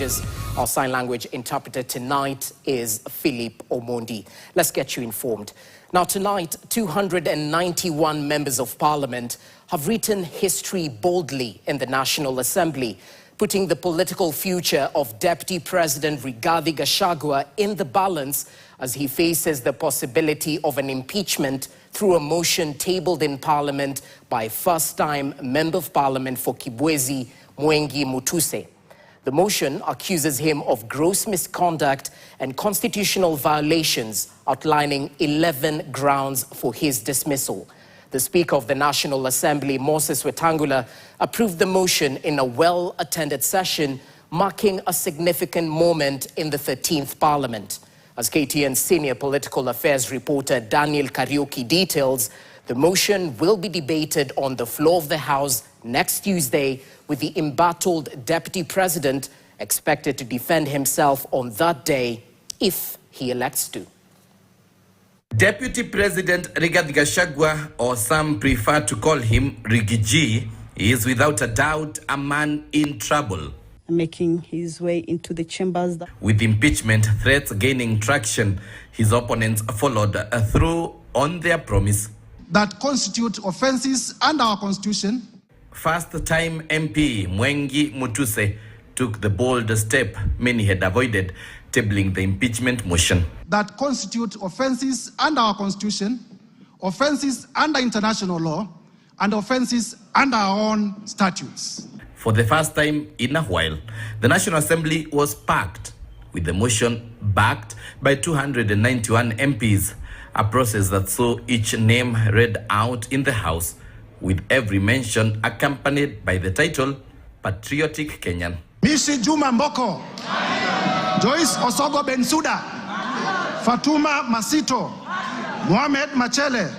Our sign language interpreter tonight is Philip Omondi. Let's get you informed. Now tonight, 291 members of parliament have written history boldly in the National Assembly, putting the political future of Deputy President Rigathi Gachagua in the balance as he faces the possibility of an impeachment through a motion tabled in Parliament by first-time Member of Parliament for Kibwezi, Mwengi Mutuse. The motion accuses him of gross misconduct and constitutional violations, outlining 11 grounds for his dismissal. The Speaker of the National Assembly, Moses Wetangula, approved the motion in a well-attended session, marking a significant moment in the 13th Parliament. As KTN senior political affairs reporter Daniel Kariuki details, the motion will be debated on the floor of the House next Tuesday, with the embattled Deputy President expected to defend himself on that day if he elects to. Deputy President Rigathi Gachagua, or some prefer to call him Riggy G, is without a doubt a man in trouble. Making his way into the chambers. With impeachment threats gaining traction, his opponents followed through on their promise. That constitute offenses under our constitution. First-time MP Mwengi Mutuse took the bold step many had avoided, tabling the impeachment motion. That constitute offenses under our constitution, offenses under international law, and offenses under our own statutes. For the first time in a while, the National Assembly was packed, with the motion backed by 291 MPs, a process that saw each name read out in the House, with every mention accompanied by the title, Patriotic Kenyan. Mishi Juma Mboko, Joyce Osogo Bensuda, Fatuma Masito, Mohamed Machele.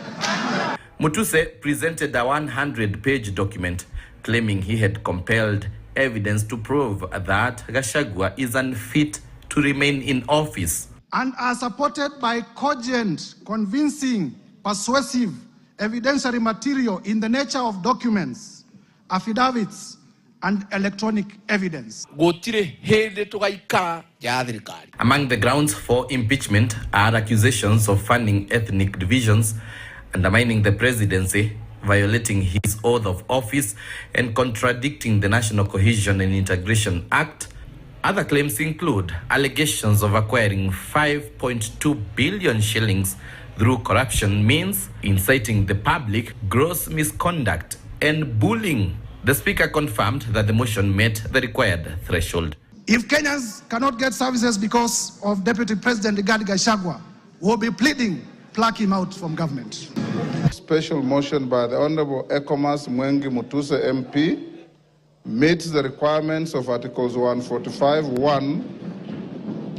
Mutuse presented a 100-page document claiming he had compelled evidence to prove that Gachagua is unfit to remain in office. And are supported by cogent, convincing, persuasive, evidentiary material in the nature of documents, affidavits, and electronic evidence. Among the grounds for impeachment are accusations of funding ethnic divisions, undermining the presidency, violating his oath of office, and contradicting the National Cohesion and Integration Act. Other claims include allegations of acquiring 5.2 billion shillings through corruption means, inciting the public, gross misconduct, and bullying. The Speaker confirmed that the motion met the required threshold. If Kenyans cannot get services because of Deputy President Rigathi Gachagua, we'll be pleading, pluck him out from government. Special motion by the Honorable Ekomas Mwengi Mutuse MP meets the requirements of Articles 145(1)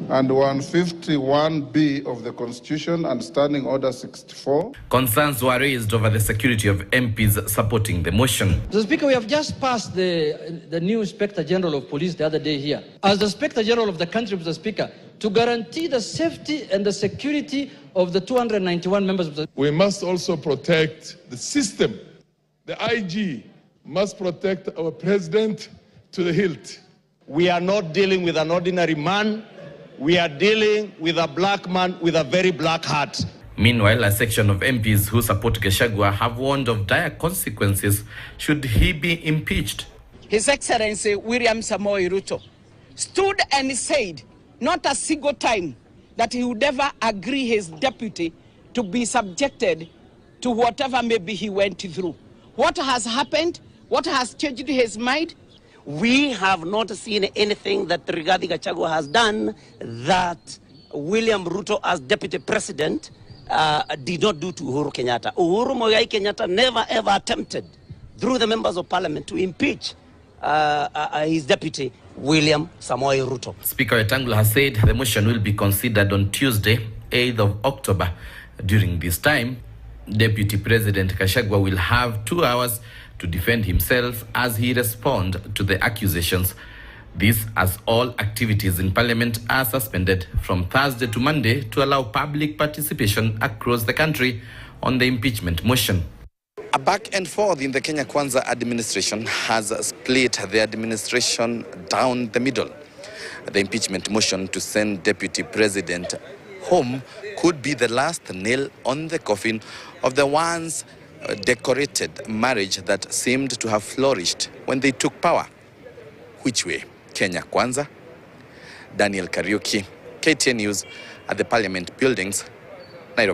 and 151(b) of the Constitution and Standing Order 64. Concerns were raised over the security of MPs supporting the motion. Mr. Speaker, we have just passed the new Inspector General of Police the other day here. As the Inspector General of the country, Mr. Speaker, to guarantee the safety and the security of the 291 members of the... We must also protect the system. The IG must protect our president to the hilt. We are not dealing with an ordinary man. We are dealing with a black man with a very black heart. Meanwhile, a section of MPs who support Gachagua have warned of dire consequences should he be impeached. His Excellency William Samoei Ruto stood and said not a single time that he would ever agree his deputy to be subjected to whatever maybe he went through. What has happened? What has changed his mind? We have not seen anything that Rigathi Gachagua has done that William Ruto as deputy president did not do to Uhuru Kenyatta. Uhuru Moigai Kenyatta never ever attempted through the members of parliament to impeach his deputy William Samoei Ruto. Speaker Wetangula has said the motion will be considered on Tuesday, 8th of October. During this time, Deputy President Gachagua will have 2 hours to defend himself as he responds to the accusations. This as all activities in Parliament are suspended from Thursday to Monday to allow public participation across the country on the impeachment motion. A back and forth in the Kenya Kwanza administration has split the administration down the middle. The impeachment motion to send Deputy President home could be the last nail on the coffin of the once decorated marriage that seemed to have flourished when they took power. Which way? Kenya Kwanza? Daniel Kariuki, KTN News at the Parliament buildings, Nairobi.